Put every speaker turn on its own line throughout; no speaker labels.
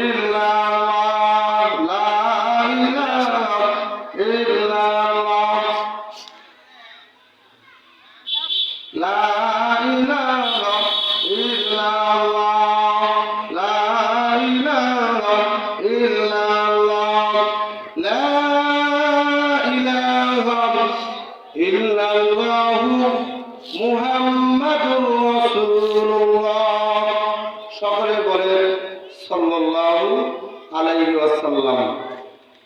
ইল্লাল্লাহ লা ইলাহা ইল্লাল্লাহ লা ইলাহা ইল্লাল্লাহ লা ইলাহা ইল্লাল্লাহ লা ইলাহা ইল্লাল্লাহু মুহাম্মাদুর রাসূলুল্লাহ। সকলে বলেন সাল্লাল্লাহু আলাইহি ওয়াসাল্লাম।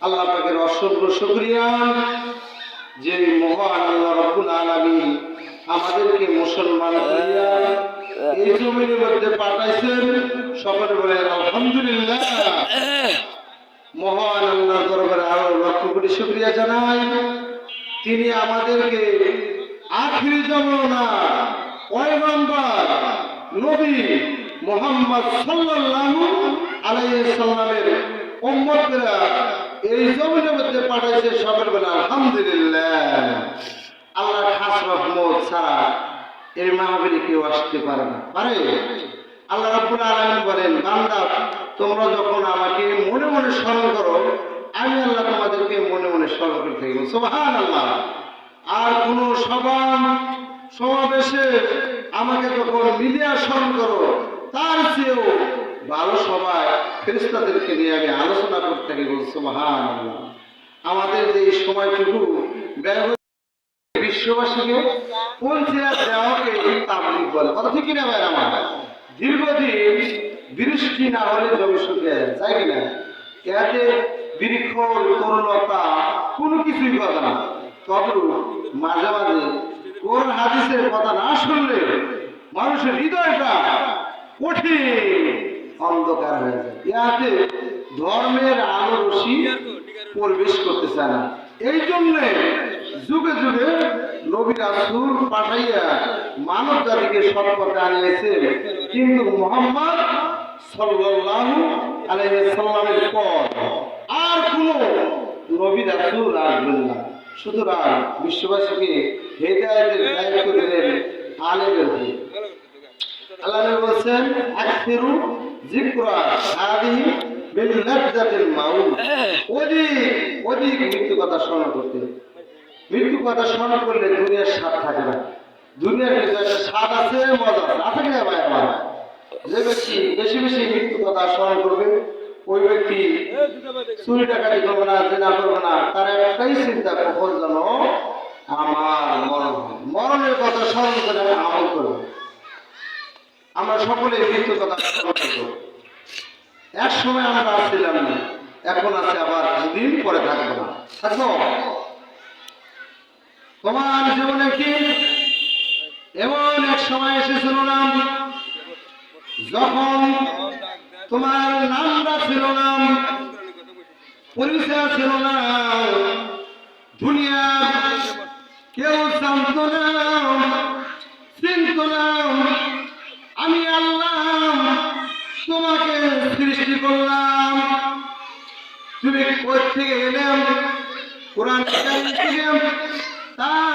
আল্লাহ পাকের অসংখ্য শুকরিয়া যে মহান আল্লাহ রাব্বুল আলামিন আমাদেরকে মুসলমান করিয়া এই জমিনের মধ্যে পাঠাইছেন। সকলে বলেন আলহামদুলিল্লাহ। মহান আল্লাহর দরবারে আরো লক্ষ কোটি শুকরিয়া জানাই, তিনি আমাদেরকে আখিরি জামানা পয়গম্বর নবী মুহাম্মদ সাল্লাল্লাহু আলাইহি সাল্লামের উম্মতরা এই জমিনের মধ্যে পাঠাইছে। সকলে বলেন আলহামদুলিল্লাহ। আল্লাহর খাস রহমত ছাড়া এই মাহফিলে কেউ আসতে পারে না, পারে? আল্লাহ রাব্বুল আলামিন বলেন, বান্দা তোমরা যখন আমাকে মনে মনে স্মরণ করো, আমি আল্লাহ তোমাদেরকে মনে মনে স্মরণ করে থাকি। সুবহানাল্লাহ। আর কোন সমাবেশে আমাকে যখন মিলিয়া স্মরণ করো, তার চেয়েও ভালো সবাই ফেরেশতাদেরকে নিয়ে আমি আলোচনা করতে থাকি। সুবহানাল্লাহ। আমাদের যে সময়টুকু ব্যয় বিশ্ববাসীকে পৌঁছে দেওয়াকে তাবলীগ বলে, কথা ঠিক কিনা ভাই? আমার দীর্ঘদিন বৃষ্টি না হলে জমি শুকিয়ে যায় কিনা? এতে বৃক্ষ তরুলতা কোনো কিছুই কথা না। তবে মাঝে মাঝে কোরআন হাদিসের কথা না শুনলে মানুষের হৃদয়টা কঠিন অন্ধকার হয়ে যায়। ইয়াতে ধর্মের আলো রশি প্রবেশ করতে চায় না। এই জন্যে যুগে যুগে নবী রাসূল পাঠাইয়া মানব জাতিকে সৎ পথে আনিয়েছেন, কিন্তু মুহাম্মদ সাল্লাল্লাহু আলাইহি সাল্লামের পর আর কোন নবী রাসূল আসবেন না। সুতরাং বিশ্ববাসীকে হেদায়েতের দায়িত্ব দিলেন আলেমের হাতে। আল্লাহ বলছেন, আকসিরু যিকরা হাদিহি বিল লাযযাতিল মাউত। অধিক মৃত্যু কথা স্মরণ করতে। মৃত্যু কথা স্মরণ করলে দুনিয়ার স্বাদ থাকে না। দুনিয়ার ভিতরে একটা স্বাদ আছে, মজা আছে, আছে কিনা ভাই? আমার যে ব্যক্তি বেশি বেশি মৃত্যু কথা স্মরণ করবে, ওই ব্যক্তি চুরি ডাকাতি করবে না, জেনা করবে না। তার একটাই চিন্তা, কখন যেন আমার মরণের কথা স্মরণ করে আমি আমল করবো। আমরা সকলে মৃত্যু কথা স্মরণ করবো। এক সময় আমরা আসছিলাম না, এখন আছে, আবার দুদিন পরে থাকবো না। থাকবো? তোমার জীবনে কি এমন এক সময় এসেছিল না যখন তোমার নামটা ছিল না, পরিচয় ছিল না, দুনিয়া কেউ জানত না, চিনত না? আমি আল্লাহ তোমাকে সৃষ্টি করলাম, তুমি কোথা থেকে এলাম? কোরআন থেকে তার